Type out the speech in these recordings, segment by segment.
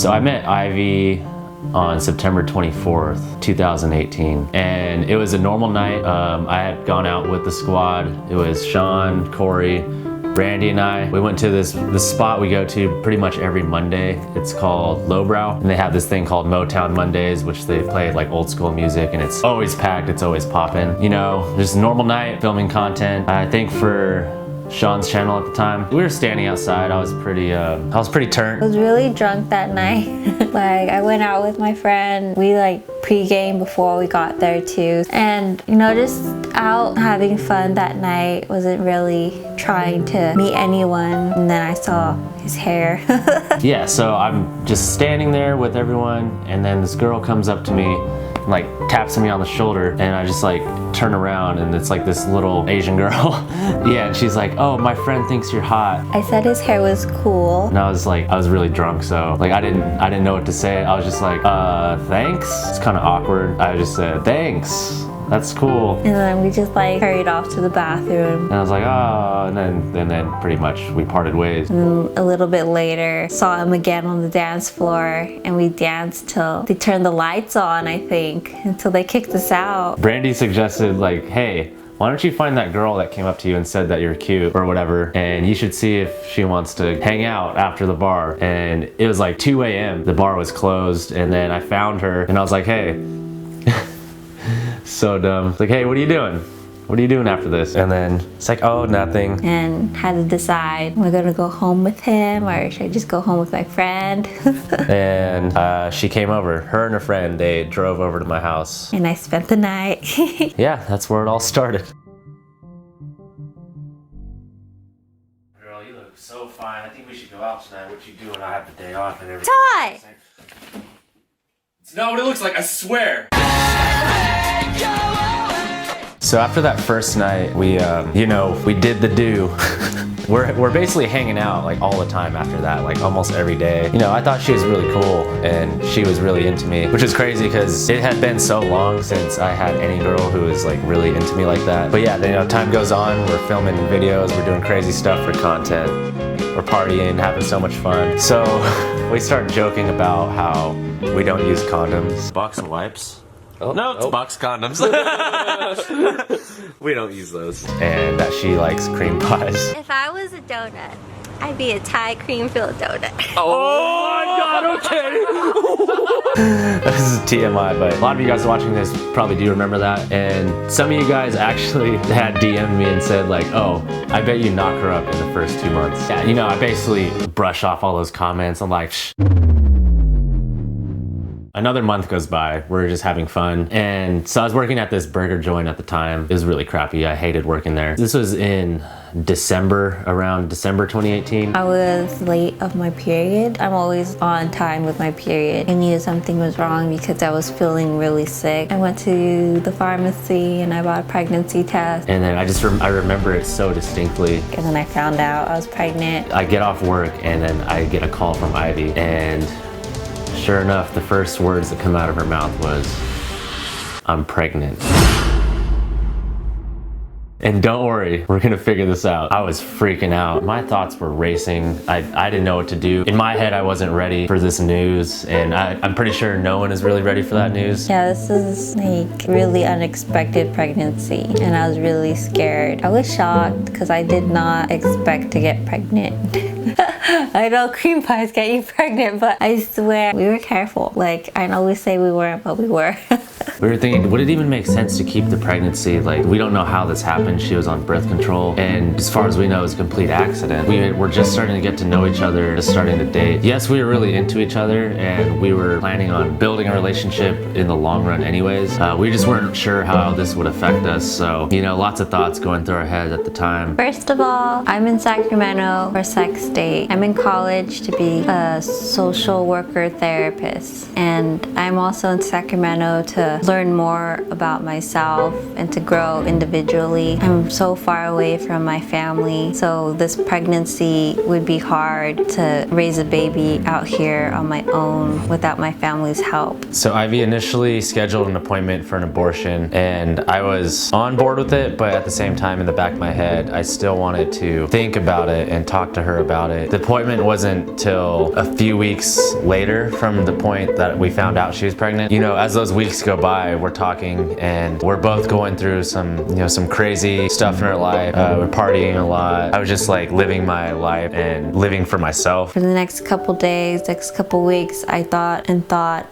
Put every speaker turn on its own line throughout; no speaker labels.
So I met Ivy on September 24th, 2018. And it was a normal night. I had gone out with the squad. It was Sean, Corey, Brandy and I. We went to this spot we go to pretty much every Monday. It's called Lowbrow. And they have this thing called Motown Mondays, which they play like old school music, and it's always packed, it's always popping. You know, just a normal night filming content. I think for Sean's channel at the time. We were standing outside. I was pretty turned.
I was really drunk that night. Like, I went out with my friend. We like pre-game before we got there too. And you know, just out having fun that night. Wasn't really trying to meet anyone. And then I saw his hair.
Yeah, so I'm just standing there with everyone, and then this girl comes up to me, like taps me on the shoulder, and I just like turn around, and it's like this little Asian girl. Yeah, and she's like, "Oh, my friend thinks you're hot."
I said his hair was cool.
And I was really drunk, so like I didn't know what to say. I was just like, thanks. It's kind of awkward. I just said, "Thanks. That's cool."
And then we just like hurried off to the bathroom.
And I was like, "Oh," and then pretty much we parted ways.
And a little bit later, saw him again on the dance floor, and we danced till they turned the lights on, I think, until they kicked us out.
Brandy suggested like, "Hey, why don't you find that girl that came up to you and said that you're cute or whatever, and you should see if she wants to hang out after the bar." And it was like 2 a.m. The bar was closed, and then I found her, and I was like, "Hey." So dumb. It's like, "Hey, what are you doing? What are you doing after this?" And then it's like, "Oh, nothing."
And had to decide, am I gonna go home with him or should I just go home with my friend?
And she came over. Her and her friend, they drove over to my house.
And I spent the night.
Yeah, that's where it all started. Girl, you look so fine. I think we should go out tonight. What you doing? I have the day off and everything.
Ty!
It's not what it looks like, I swear.
So after that first night, we did the do. We're basically hanging out like all the time after that, like almost every day. You know, I thought she was really cool and she was really into me, which is crazy because it had been so long since I had any girl who was like really into me like that. But yeah, then, you know, time goes on, we're filming videos, we're doing crazy stuff for content, we're partying, having so much fun. So we start joking about how we don't use condoms. Box of wipes.
Oh,
No, it's box condoms. We don't use those. And that she likes cream pies.
If I was a donut, I'd be a Thai cream-filled donut.
Oh my god, okay. This is TMI, but a lot of you guys watching this probably do remember that. And some of you guys actually had DM'd me and said like, "Oh, I bet you knock her up in the first 2 months." Yeah, you know, I basically brush off all those comments. I'm like, shh. Another month goes by, we're just having fun. And so I was working at this burger joint at the time. It was really crappy, I hated working there. This was in December, around December 2018.
I was late of my period. I'm always on time with my period. I knew something was wrong because I was feeling really sick. I went to the pharmacy and I bought a pregnancy test.
And then I remember it so distinctly.
And then I found out I was pregnant.
I get off work and then I get a call from Ivy, and sure enough, the first words that come out of her mouth was, "I'm pregnant." And don't worry, we're gonna figure this out. I was freaking out. My thoughts were racing. I didn't know what to do. In my head, I wasn't ready for this news, and I'm pretty sure no one is really ready for that news.
Yeah, this is like really unexpected pregnancy and I was really scared. I was shocked because I did not expect to get pregnant. I know cream pies get you pregnant, but I swear we were careful. Like, I always say we weren't, but we were.
We were thinking, would it even make sense to keep the pregnancy? Like, we don't know how this happened. She was on birth control, and as far as we know, it was a complete accident. We were just starting to get to know each other, just starting to date. Yes, we were really into each other, and we were planning on building a relationship in the long run anyways. We just weren't sure how this would affect us, so, you know, lots of thoughts going through our heads at the time.
First of all, I'm in Sacramento for sex date. I'm in college to be a social worker therapist, and I'm also in Sacramento to learn more about myself and to grow individually. I'm so far away from my family, so this pregnancy would be hard to raise a baby out here on my own without my family's help.
So Ivy initially scheduled an appointment for an abortion, and I was on board with it, but at the same time in the back of my head, I still wanted to think about it and talk to her about it. The appointment wasn't till a few weeks later from the point that we found out she was pregnant. You know, as those weeks go by, we're talking and we're both going through some crazy stuff in our life. We're partying a lot. I was just like living my life and living for myself.
For the next couple days, next couple weeks, I thought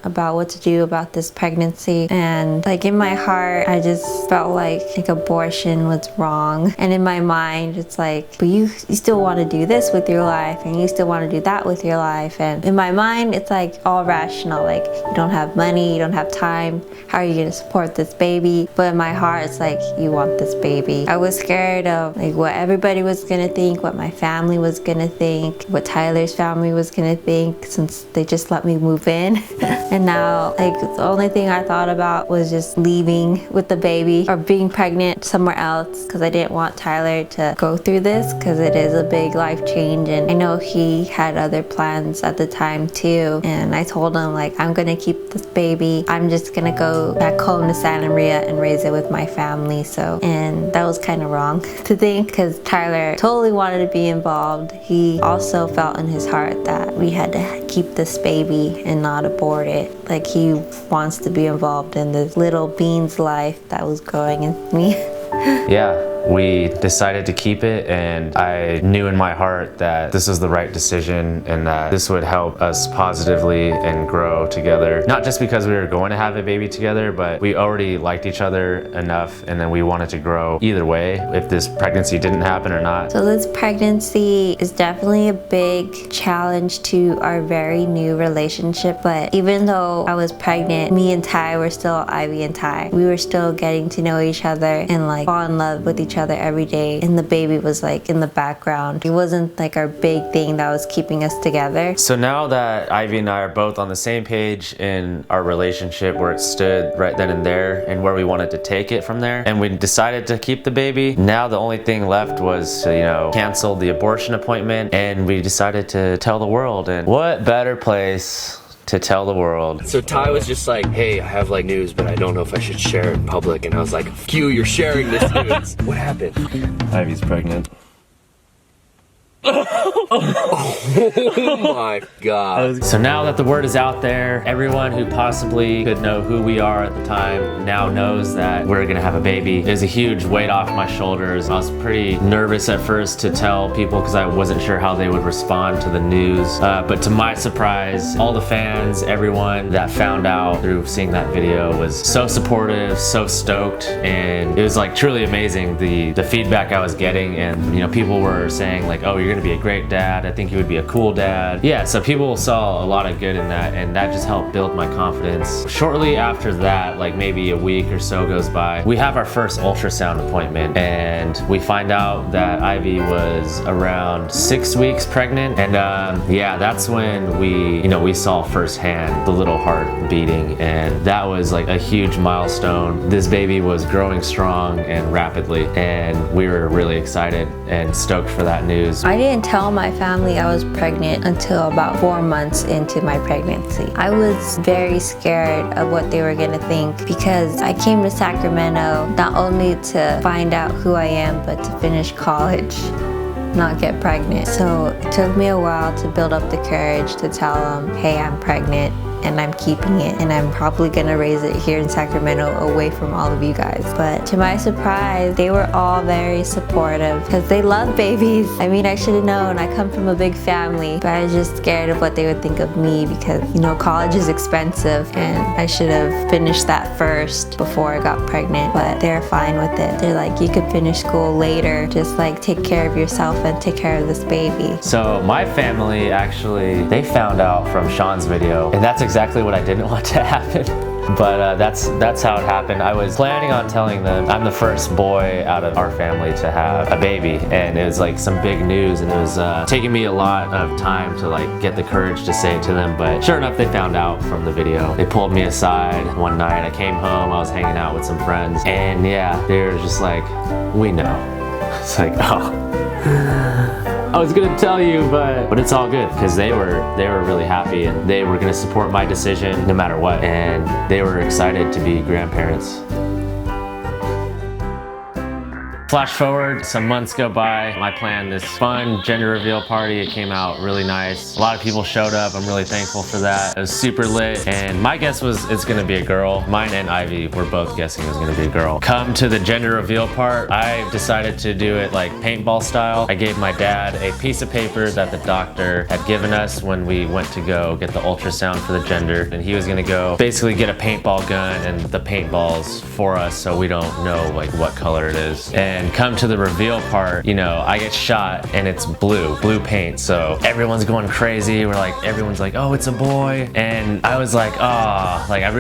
about what to do about this pregnancy. And like in my heart, I just felt like abortion was wrong. And in my mind, it's like, but you still want to do this with your life and you still want to do that with your life. And in my mind, it's like all rational. Like you don't have money, you don't have time. How are you going to support this baby? But in my heart, it's like, you want this baby. I was scared of like what everybody was going to think, what my family was going to think, what Tyler's family was going to think, since they just let me move in. And now like the only thing I thought about was just leaving with the baby or being pregnant somewhere else, because I didn't want Tyler to go through this, because it is a big life change. And I know he had other plans at the time too. And I told him like, I'm going to keep this baby. I'm just going to go back home to Santa Maria and raise it with my family. So, and that was kind of wrong to think, because Tyler totally wanted to be involved. He also felt in his heart that we had to keep this baby and not abort it. Like he wants to be involved in this little bean's life that was growing in me.
Yeah. We decided to keep it, and I knew in my heart that this was the right decision and that this would help us positively and grow together. Not just because we were going to have a baby together, but we already liked each other enough, and then we wanted to grow either way, if this pregnancy didn't happen or not.
So this pregnancy is definitely a big challenge to our very new relationship, but even though I was pregnant, me and Ty were still Ivy and Ty. We were still getting to know each other and like fall in love with each other every day, and the baby was like in the background. It wasn't like our big thing that was keeping us together.
So now that Ivy and I are both on the same page in our relationship, where it stood right then and there and where we wanted to take it from there, and we decided to keep the baby, now the only thing left was to, cancel the abortion appointment, and we decided to tell the world. And what better place to tell the world.
So Ty was just like, hey, I have like news, but I don't know if I should share it in public. And I was like, F you, you're sharing this news. What happened?
Ivy's pregnant.
Oh my God.
So now that the word is out there, everyone who possibly could know who we are at the time now knows that we're gonna have a baby. It was a huge weight off my shoulders. I was pretty nervous at first to tell people because I wasn't sure how they would respond to the news. But to my surprise, all the fans, everyone that found out through seeing that video was so supportive, so stoked, and it was like truly amazing the feedback I was getting. And people were saying like, oh, you're gonna be a great dad. I think you would be a cool dad. Yeah, so people saw a lot of good in that, and that just helped build my confidence. Shortly after that, like maybe a week or so goes by, we have our first ultrasound appointment, and we find out that Ivy was around 6 weeks pregnant. And yeah, that's when we saw firsthand the little heart beating, and that was like a huge milestone. This baby was growing strong and rapidly, and we were really excited and stoked for that news.
I didn't tell my family I was pregnant until about 4 months into my pregnancy. I was very scared of what they were gonna think, because I came to Sacramento not only to find out who I am, but to finish college, not get pregnant. So it took me a while to build up the courage to tell them, hey, I'm pregnant and I'm keeping it, and I'm probably gonna raise it here in Sacramento away from all of you guys. But to my surprise, they were all very supportive because they love babies. I mean, I should have known. I come from a big family, but I was just scared of what they would think of me because, college is expensive and I should have finished that first before I got pregnant, but they're fine with it. They're like, you could finish school later, just like take care of yourself and take care of this baby.
So my family actually, they found out from Sean's video, and that's exactly what I didn't want to happen. But that's how it happened. I was planning on telling them I'm the first boy out of our family to have a baby, and it was like some big news, and it was taking me a lot of time to like get the courage to say it to them. But sure enough, they found out from the video. They pulled me aside one night. I came home, I was hanging out with some friends, and yeah, they were just like, we know. It's like, oh, I was gonna tell you, but it's all good, because they were really happy, and they were gonna support my decision no matter what, and they were excited to be grandparents. Flash forward, some months go by. I planned this fun gender reveal party. It came out really nice. A lot of people showed up. I'm really thankful for that. It was super lit, and my guess was it's gonna be a girl. Mine and Ivy were both guessing it was gonna be a girl. Come to the gender reveal part, I decided to do it like paintball style. I gave my dad a piece of paper that the doctor had given us when we went to go get the ultrasound for the gender, and he was gonna go basically get a paintball gun and the paintballs for us so we don't know like what color it is. And come to the reveal part, you know, I get shot and it's blue paint. So everyone's going crazy. Everyone's like, oh, it's a boy. And I was like, oh, like I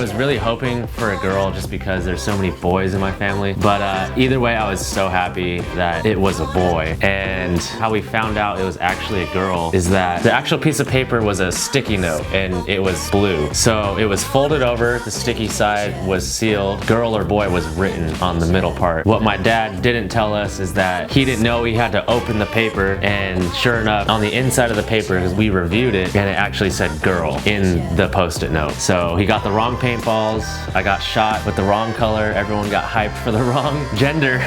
was really hoping for a girl just because there's so many boys in my family. But either way, I was so happy that it was a boy. And how we found out it was actually a girl is that the actual piece of paper was a sticky note and it was blue. So it was folded over, the sticky side was sealed, girl or boy was written on the middle part. What my dad didn't tell us is that he didn't know he had to open the paper, and sure enough, on the inside of the paper, because we reviewed it, and it actually said girl in the post-it note. So he got the wrong paintballs, I got shot with the wrong color, everyone got hyped for the wrong gender.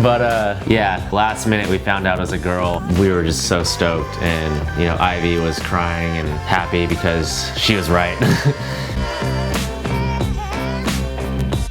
But yeah, last minute we found out it was a girl. We were just so stoked, and you know, Ivy was crying and happy because she was right.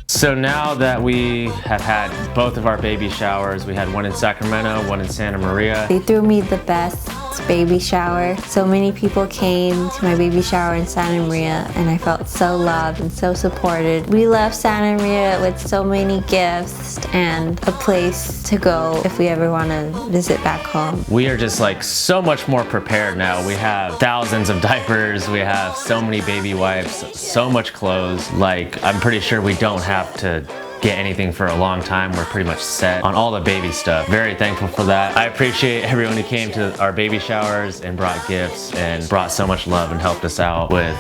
So now that we have had both of our baby showers, we had one in Sacramento, one in Santa Maria.
They threw me the best baby shower. So many people came to my baby shower in Santa Maria, and I felt so loved and so supported. We left Santa Maria with so many gifts and a place to go if we ever want to visit back home.
We are just like so much more prepared now. We have thousands of diapers, we have so many baby wipes, so much clothes. Like, I'm pretty sure we don't have to get anything for a long time. We're pretty much set on all the baby stuff. Very thankful for that. I appreciate everyone who came to our baby showers and brought gifts and brought so much love and helped us out with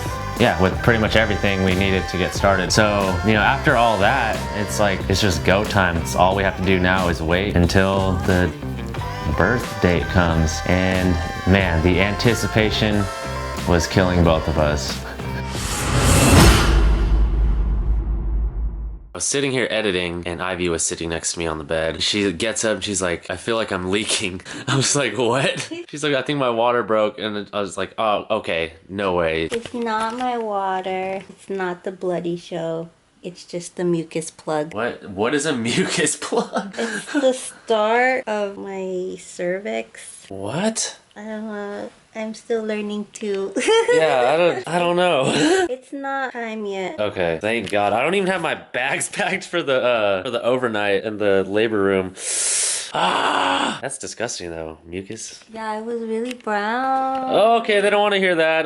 pretty much everything we needed to get started. So, you know, after all that, it's just go time. It's all we have to do now is wait until the birth date comes. And man, the anticipation was killing both of us. I was sitting here editing, and Ivy was sitting next to me on the bed. She gets up and she's like, I feel like I'm leaking. I was like, what? She's like, I think my water broke. And I was like, oh, okay, no way.
It's not my water. It's not the bloody show. It's just the mucus plug.
What is a mucus plug?
It's the start of my cervix.
What?
I don't know. I'm still learning to.
Yeah, I don't know.
It's not time yet.
Okay, thank God. I don't even have my bags packed for the overnight in the labor room. Ah, that's disgusting though. Mucus.
Yeah, it was really brown.
Okay, they don't want to hear that.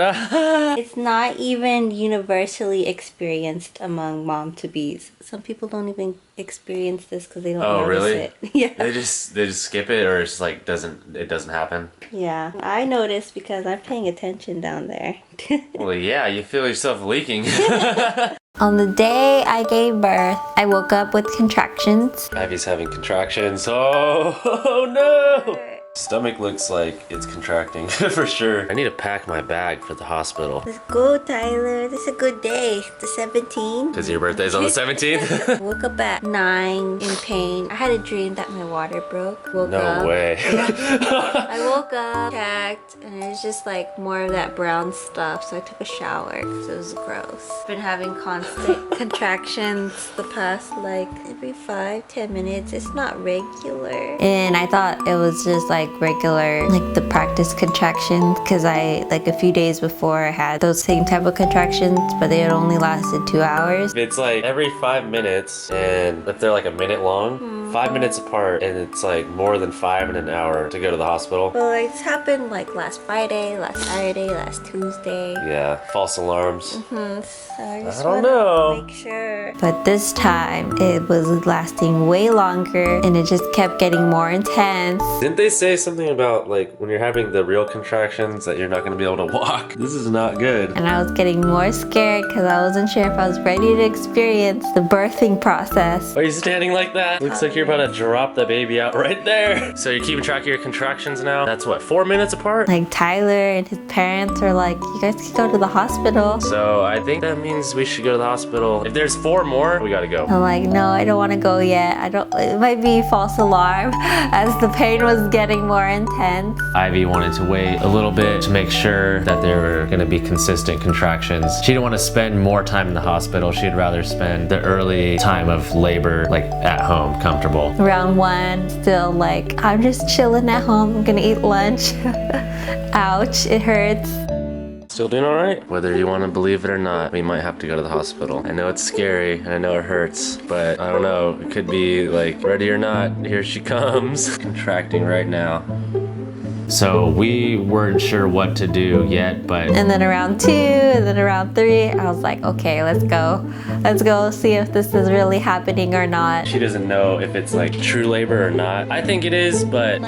It's not even universally experienced among mom-to-bees. Some people don't even experience this because they don't notice
really?
it. Yeah.
They just skip it, or it's just like it doesn't happen.
Yeah, I noticed because I'm paying attention down there.
Well, yeah, you feel yourself leaking.
On the day I gave birth, I woke up with contractions.
Ivy's having contractions. Oh no! Stomach looks like it's contracting for sure. I need to pack my bag for the hospital.
Let's go, Tyler. This is a good day. The 17th.
Because your birthday's on the 17th?
Woke up at 9 in pain. I had a dream that my water broke. Woke up.
No way.
I woke up, checked, and it was just like more of that brown stuff. So I took a shower because it was gross. Been having constant contractions the past like every 5-10 minutes. It's not regular. And I thought it was just like regular, like the practice contractions, because like a few days before I had those same type of contractions, but they had only lasted 2 hours.
It's like every 5 minutes, and if they're like a minute long, 5 minutes apart, and it's like more than 5 in an hour to go to the hospital.
Well, it's happened like last Friday, last Saturday, last Tuesday.
Yeah, false alarms.
So I just
don't
wanna
know.
make sure. But this time it was lasting way longer and it just kept getting more intense.
Didn't they say something about like when you're having the real contractions that you're not gonna be able to walk? This is not good.
And I was getting more scared because I wasn't sure if I was ready to experience the birthing process.
Are you standing like that? Looks like you're about to drop the baby out right there. So you're keeping track of your contractions now? That's what, 4 minutes apart?
Like Tyler and his parents are like, you guys can go to the hospital.
So I think that means we should go to the hospital. If there's 4 more, we gotta go.
I'm like, no, I don't want to go yet. It might be false alarm as the pain was getting more intense.
Ivy wanted to wait a little bit to make sure that there were gonna be consistent contractions. She didn't want to spend more time in the hospital. She'd rather spend the early time of labor like at home, comfortable.
Around 1, still like, I'm just chilling at home. I'm gonna eat lunch. Ouch, it hurts.
Still doing all right? Whether you want to believe it or not, we might have to go to the hospital. I know it's scary, and I know it hurts, but I don't know. It could be like, ready or not, here she comes. Contracting right now. So we weren't sure what to do yet, but...
And then around 2, and then around 3, I was like, okay, let's go. Let's go see if this is really happening or not.
She doesn't know if it's like true labor or not. I think it is, but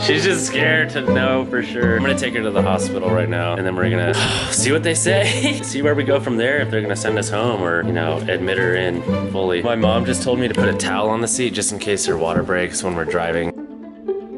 she's just scared to know for sure. I'm gonna take her to the hospital right now, and then we're gonna see what they say. See where we go from there, if they're gonna send us home or, you know, admit her in fully. My mom just told me to put a towel on the seat just in case her water breaks when we're driving.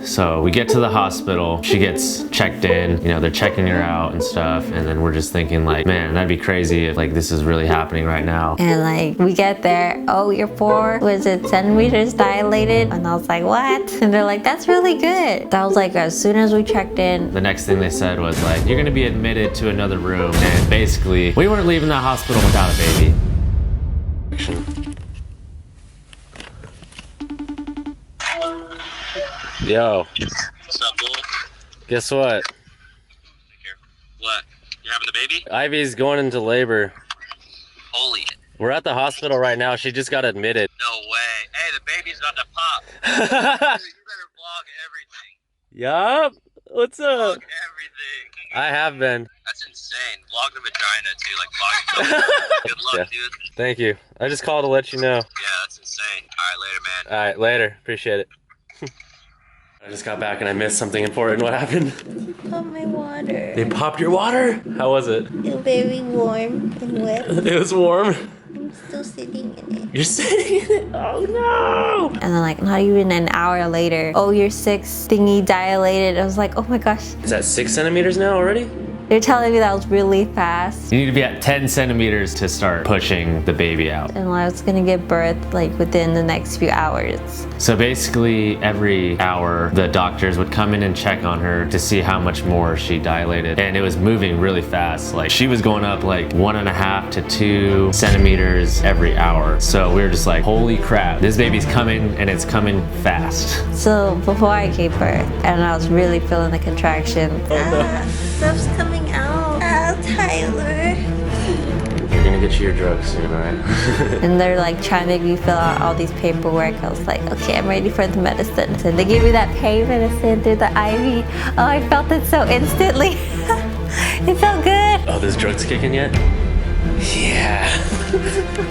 So we get to the hospital, she gets checked in, you know, they're checking her out and stuff, and then we're just thinking like, man, that'd be crazy if like this is really happening right now.
And like, we get there, oh, you're 4, was it centimeters dilated? And I was like, what? And they're like, that's really good. That was like, as soon as we checked in.
The next thing they said was like, you're gonna be admitted to another room, and basically, we weren't leaving the hospital without a baby. Yo.
What's up, bull?
Guess what?
What? You're having the baby?
Ivy's going into labor.
Holy.
We're at the hospital right now. She just got admitted.
No way. Hey, the baby's about to pop. You better vlog everything.
Yup. What's up?
Vlog everything.
I have been.
That's insane. Vlog the vagina too, like vlog it. Good luck,
Yeah.
dude.
Thank you. I just called to let you know.
Yeah, that's insane. Alright, later, man.
All right, later. Appreciate it. I just got back and I missed something important. What happened?
Oh, my water.
They popped your water? How was it?
It's very warm and wet.
It was warm.
I'm still sitting in it.
You're sitting in it? Oh no!
And then like, not even an hour later, oh, your 6 thingy dilated. I was like, oh my gosh.
Is that 6 centimeters now already?
You're telling me that was really fast.
You need to be at 10 centimeters to start pushing the baby out.
And I was gonna give birth like within the next few hours.
So basically every hour the doctors would come in and check on her to see how much more she dilated. And it was moving really fast. Like she was going up like 1.5 to 2 centimeters every hour. So we were just like, holy crap, this baby's coming and it's coming fast.
So before I gave birth, and I was really feeling the contractions. Stuff's coming out. Tyler.
You're gonna get you your drugs soon, alright?
And they're like trying to make me fill out all these paperwork. I was like, okay, I'm ready for the medicine. So they gave me that pain medicine through the IV. Oh, I felt it so instantly. It felt good.
Oh, those drugs kicking yet? Yeah.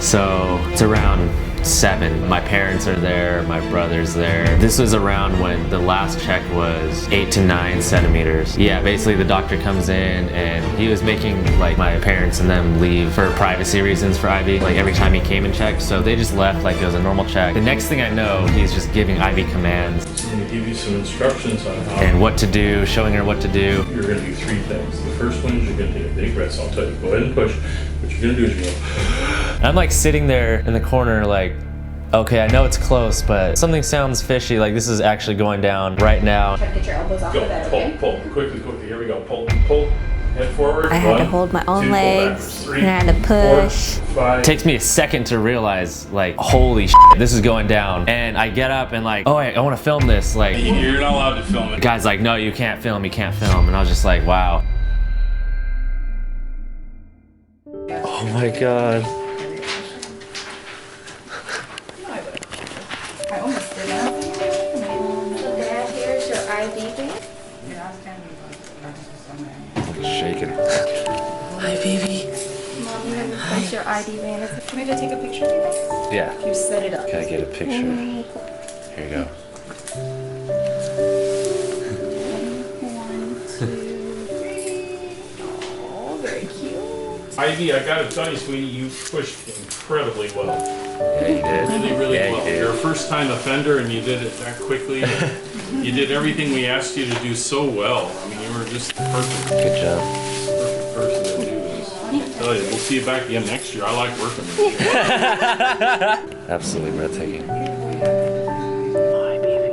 So it's around 7. My parents are there, my brother's there. This was around when the last check was 8 to 9 centimeters. Yeah, basically the doctor comes in and he was making like my parents and them leave for privacy reasons for Ivy, like every time he came and checked. So they just left like it was a normal check. The next thing I know, he's just giving Ivy commands.
I'm going to give you some instructions on how
And what to do, showing her what to do.
you're going to do 3 things. The first one is you're going to take a big breath. So I'll tell you, go ahead and push. What you're going to do is you're going to...
I'm like sitting there in the corner like, okay, I know it's close, but something sounds fishy, like this is actually going down right now.
Try to get your elbows off
Go,
the bed,
pull,
okay?
pull, quickly. Here we go. Pull. Head forward.
I had to
1,
hold my own
2, pull
legs,
backwards. 3,
and I had to
4,
push.
5.
It takes me a second to realize, like, holy shit, this is going down. And I get up and like, oh, I want to film this. Like,
You're not allowed to film
the
it.
guy's like, no, you can't film. And I was just like, wow. Oh my God.
I almost did that.
Shaking.
Hi, baby.
Mom, you have to place your ID van. Can we just take a picture of you guys?
Yeah.
You set it up.
Can I get a picture? Here you go.
1, 2, 3. Oh, very cute.
Ivy, I gotta tell you, sweetie, you pushed incredibly well.
Yeah, you did.
Really, really
Yeah, you
well.
did.
You're a first-time offender, and you did it that quickly. You did everything we asked you to do so well. I mean, you were just the perfect
Good
person to do this. I tell you, we'll see you back again next year. I like working with you.
job. Absolutely breathtaking.
Hi, baby.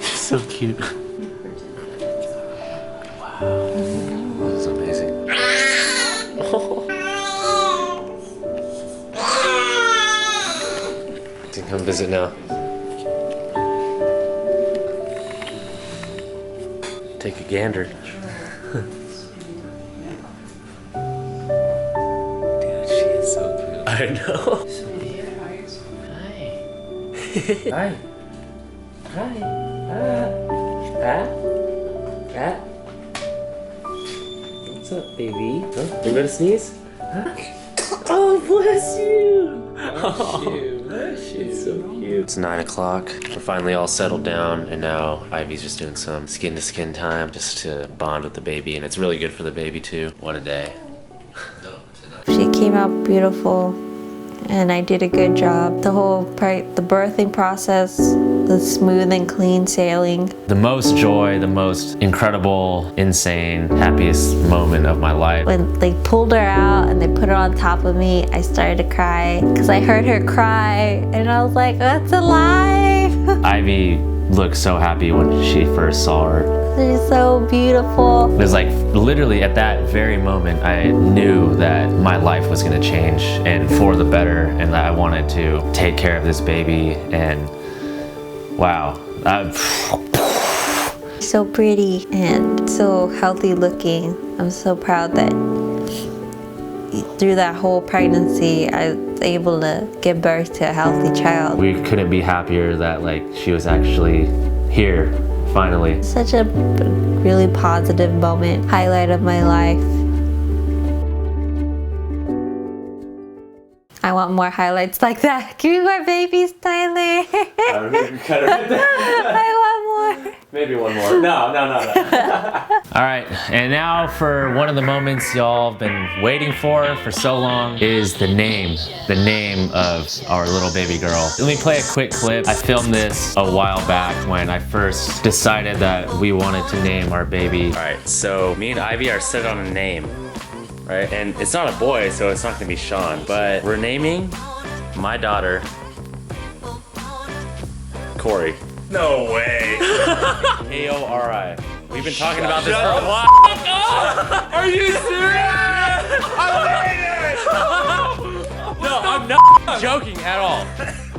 So cute.
Wow. This is amazing. You can come visit now. Take a gander. Dude, she is so cute. I know. Hi. Hi. Hi. What's up, baby? Huh? You gonna sneeze? Huh? Oh, bless you! Bless you. It's so cute. It's 9 o'clock. We're finally all settled down, and now Ivy's just doing some skin-to-skin time just to bond with the baby, and it's really good for the baby too. What a day.
She came out beautiful, and I did a good job. The birthing process was smooth and clean sailing.
The most joy, the most incredible, insane, happiest moment of my life.
When they pulled her out and they put her on top of me, I started to cry because I heard her cry, and I was like, oh, it's alive.
Ivy looked so happy when she first saw her.
She's so beautiful.
It was like literally at that very moment, I knew that my life was gonna change and for the better, and that I wanted to take care of this baby. And wow.
So pretty and so healthy looking. I'm so proud that through that whole pregnancy, I was able to give birth to a healthy child.
We couldn't be happier that like she was actually here, finally.
Such a really positive moment, highlight of my life. I want more highlights like that. Give me more babies, Tyler. I want more.
Maybe one more. No.
All right, and now for one of the moments y'all have been waiting for so long is the name of our little baby girl. Let me play a quick clip. I filmed this a while back when I first decided that we wanted to name our baby.
All right, so me and Ivy are set on a name, right? And it's not a boy, so it's not gonna be Sean, but we're naming my daughter Corey. No way. K-O-R-I. We've been talking about this for a while. Are you serious? I made it! No, I'm not joking at all.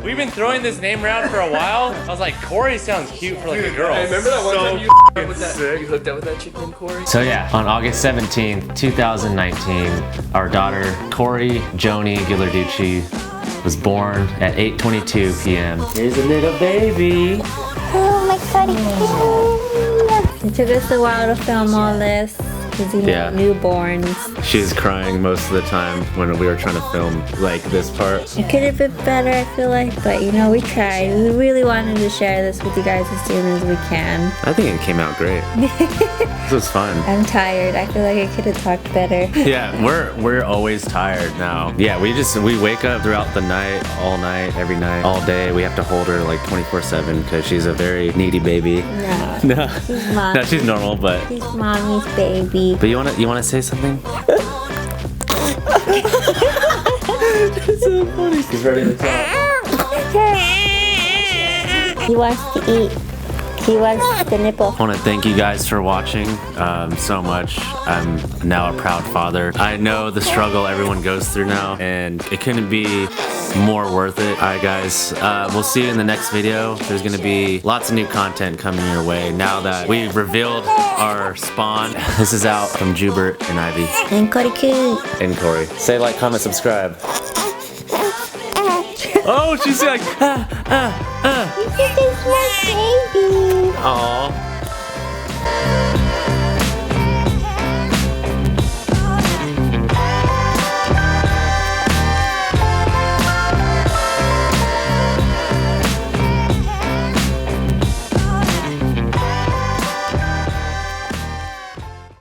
We've been throwing this name around for a while. I was like, Corey sounds cute for like a girl.
I remember that one
So
time you hooked up with that chick named Corey?
So yeah, on August 17th, 2019, our daughter Corey Joni Ghilarducci was born at 8:22 p.m. Here's a little baby.
Oh my God. It took us a while to film all this because you know,
Yeah.
newborns.
She's crying most of the time when we were trying to film like this part.
It could have been better, I feel like, but you know, we tried. We really wanted to share this with you guys as soon as we can.
I think it came out great. This was fun.
I'm tired. I feel like I could have talked better.
Yeah, we're always tired now. Yeah, we wake up throughout the night, all night, every night, all day. We have to hold her like 24/7 because she's a very needy baby.
No,
No,
she's mom.
no, she's normal, but
She's mommy's baby.
you wanna say something? It's so funny. She's ready to talk.
He wants to eat. He wants the nipple.
I want to thank you guys for watching so much. I'm now a proud father. I know the struggle everyone goes through now, and it couldn't be more worth it. All right, guys, we'll see you in the next video. There's gonna be lots of new content coming your way now that we've revealed our spawn. This is out from Jubert and Ivy
And Cody Coo.
and Corey. Say like, comment, subscribe. Oh, she's like,
This is my baby.
aw.